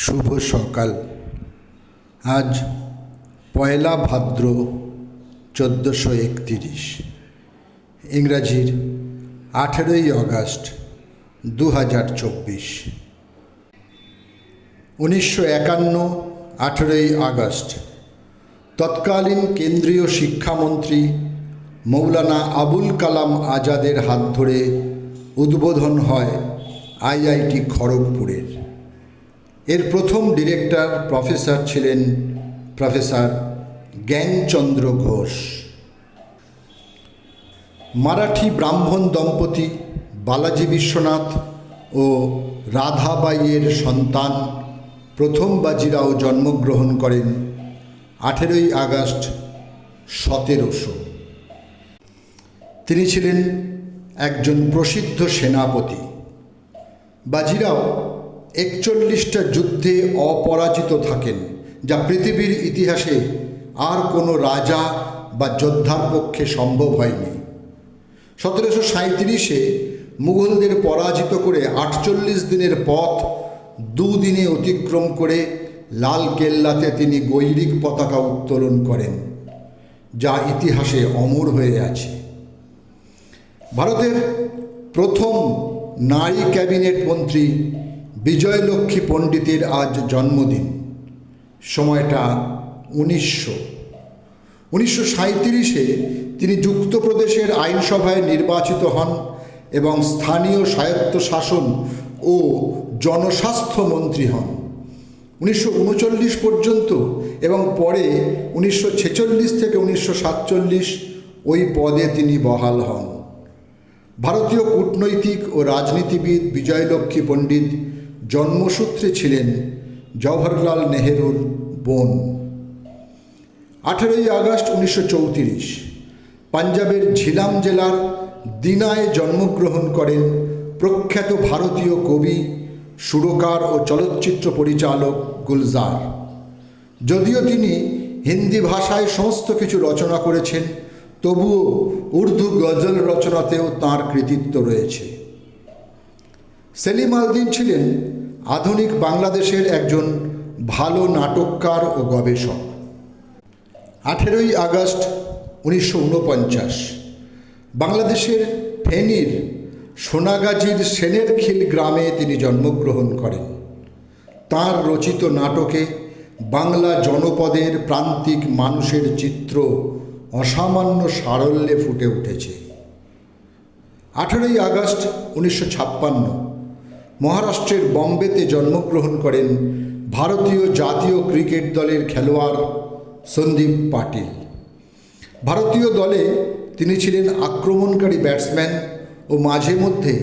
শুভ সকাল। আজ পয়লা ভাদ্র 1431, ইংরাজির 18ই August 2024। 1951 18ই August তৎকালীন কেন্দ্রীয় শিক্ষামন্ত্রী মৌলানা আবুল কালাম আজাদের হাত ধরে উদ্বোধন হয় আইআইটি খড়গপুরের। এর প্রথম ডিরেক্টর প্রফেসর ছিলেন প্রফেসর জ্ঞানচন্দ্র ঘোষ। মারাঠি ব্রাহ্মণ দম্পতি বালাজি বিশ্বনাথ ও রাধাবাইয়ের সন্তান প্রথম বাজিরাও জন্মগ্রহণ করেন 18ই আগস্ট 1700। তিনি ছিলেন একজন প্রসিদ্ধ সেনাপতি। বাজিরাও 41টা যুদ্ধে অপরাজিত থাকেন, যা পৃথিবীর ইতিহাসে আর কোনো রাজা বা যোদ্ধার পক্ষে সম্ভব হয়নি। 1737-এ মুঘলদের পরাজিত করে 48 দিনের পথ 2 দিনে অতিক্রম করে লাল কেল্লাতে তিনি গৈরিক পতাকা উত্তোলন করেন, যা ইতিহাসে অমর হয়ে আছে। ভারতের প্রথম নারী ক্যাবিনেট মন্ত্রী বিজয়লক্ষ্মী পণ্ডিতের আজ জন্মদিন। সময়টা 1937-এ তিনি যুক্তপ্রদেশের আইনসভায় নির্বাচিত হন এবং স্থানীয় স্বায়ত্তশাসন ও জনস্বাস্থ্য মন্ত্রী হন 1939 পর্যন্ত, এবং পরে 1946 থেকে 1947 ওই পদে তিনি বহাল হন। ভারতীয় কূটনৈতিক ও রাজনীতিবিদ বিজয়লক্ষ্মী পণ্ডিত জন্মসূত্রে ছিলেন জওহরলাল নেহেরুর বোন। 18ই আগস্ট 1934 পাঞ্জাবের ঝিলাম জেলার দিনায় জন্মগ্রহণ করেন প্রখ্যাত ভারতীয় কবি, সুরকার ও চলচ্চিত্র পরিচালক গুলজার। যদিও তিনি হিন্দি ভাষায় সমস্ত কিছু রচনা করেছেন, তবুও উর্দু গজল রচনাতেও তাঁর কৃতিত্ব রয়েছে। সেলিম আল-দ্বীন ছিলেন আধুনিক বাংলাদেশের একজন ভালো নাটককার ও গবেষক। 18ই আগস্ট 1949 বাংলাদেশের ফেনীর সোনাগাজীর সেনেরখিল গ্রামে তিনি জন্মগ্রহণ করেন। তাঁর রচিত নাটকে বাংলা জনপদের প্রান্তিক মানুষের চিত্র অসামান্য সারল্যে ফুটে উঠেছে। 18ই আগস্ট 1956 মহারাষ্ট্রের বম্বেতে জন্মগ্রহণ করেন ভারতীয় জাতীয় ক্রিকেট দলের খেলোয়াড় সন্দীপ পাটিল। ভারতীয় দলে তিনি ছিলেন আক্রমণকারী ব্যাটসম্যান ও মাঝে মধ্যে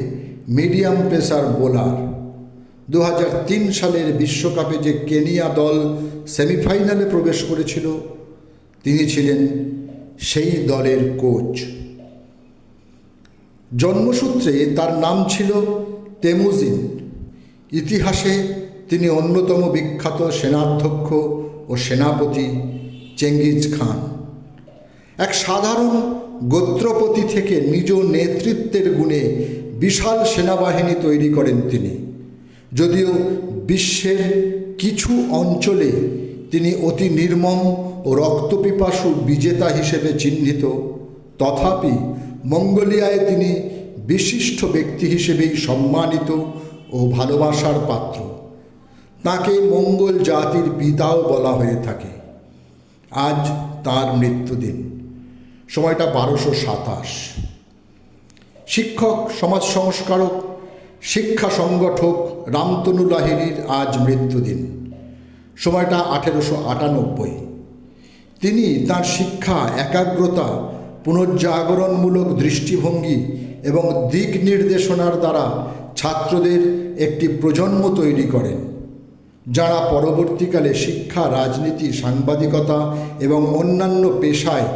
মিডিয়াম পেসার বোলার। 2003 সালের বিশ্বকাপে যে কেনিয়া দল সেমিফাইনালে প্রবেশ করেছিল, তিনি ছিলেন সেই দলের কোচ। জন্মসূত্রে তার নাম ছিল তেমুজিন। ইতিহাসে তিনি অন্যতম বিখ্যাত সেনাধ্যক্ষ ও সেনাপতি চেঙ্গিজ খান। এক সাধারণ গোত্রপতি থেকে নিজ নেতৃত্বের গুণে বিশাল সেনাবাহিনী তৈরি করেন তিনি। যদিও বিশ্বের কিছু অঞ্চলে তিনি অতি নির্মম ও রক্তপিপাসু বিজেতা হিসেবে চিহ্নিত, তথাপি মঙ্গোলিয়ায় তিনি বিশিষ্ট ব্যক্তি হিসেবেই সম্মানিত ও ভালোবাসার পাত্র। তাঁকে মঙ্গল জাতির পিতাও বলা হয়ে থাকে। আজ তাঁর মৃত্যুদিন। সময়টা 1227। শিক্ষক, সমাজ সংস্কারক, শিক্ষা সংগঠক রামতনু লাহিড়ীর আজ মৃত্যুদিন। সময়টা 1898। তিনি তাঁর শিক্ষা, একাগ্রতা, পুনর্জাগরণমূলক দৃষ্টিভঙ্গি এবং দিক নির্দেশনার দ্বারা ছাত্রদের একটি প্রজন্ম তৈরি করেন, যারা পরবর্তীকালে শিক্ষা, রাজনীতি, সাংবাদিকতা এবং অন্যান্য পেশায়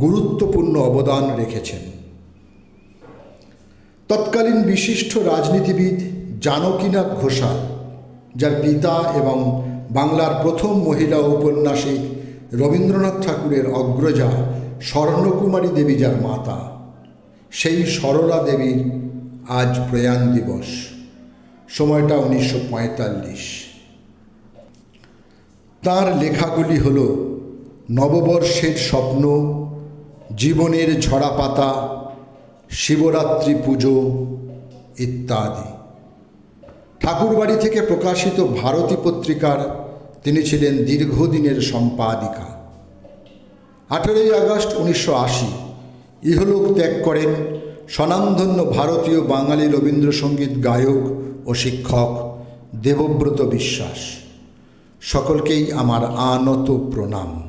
গুরুত্বপূর্ণ অবদান রেখেছেন। তৎকালীন বিশিষ্ট রাজনীতিবিদ জানকীনাথ ঘোষাল, যার পিতা এবং বাংলার প্রথম মহিলা ঔপন্যাসিক রবীন্দ্রনাথ ঠাকুরের অগ্রজা স্বর্ণকুমারী দেবী যার মাতা, সেই সরলা দেবীর আজ প্রয়াণ দিবস। সময়টা 1945। তার লেখাগুলি হল নববর্ষের স্বপ্ন, জীবনের ঝরা পাতা, শিবরাত্রি পুজো ইত্যাদি। ঠাকুরবাড়ি থেকে প্রকাশিত ভারতী পত্রিকার তিনি ছিলেন দীর্ঘদিনের সম্পাদিকা। 18 আগস্ট 1980 ইহলোক ত্যাগ করেন স্বনামধন্য ভারতীয় বাঙালি রবীন্দ্রসঙ্গীত গায়ক ও শিক্ষক দেবব্রত বিশ্বাস। সকলকেই আমার আনত প্রণাম।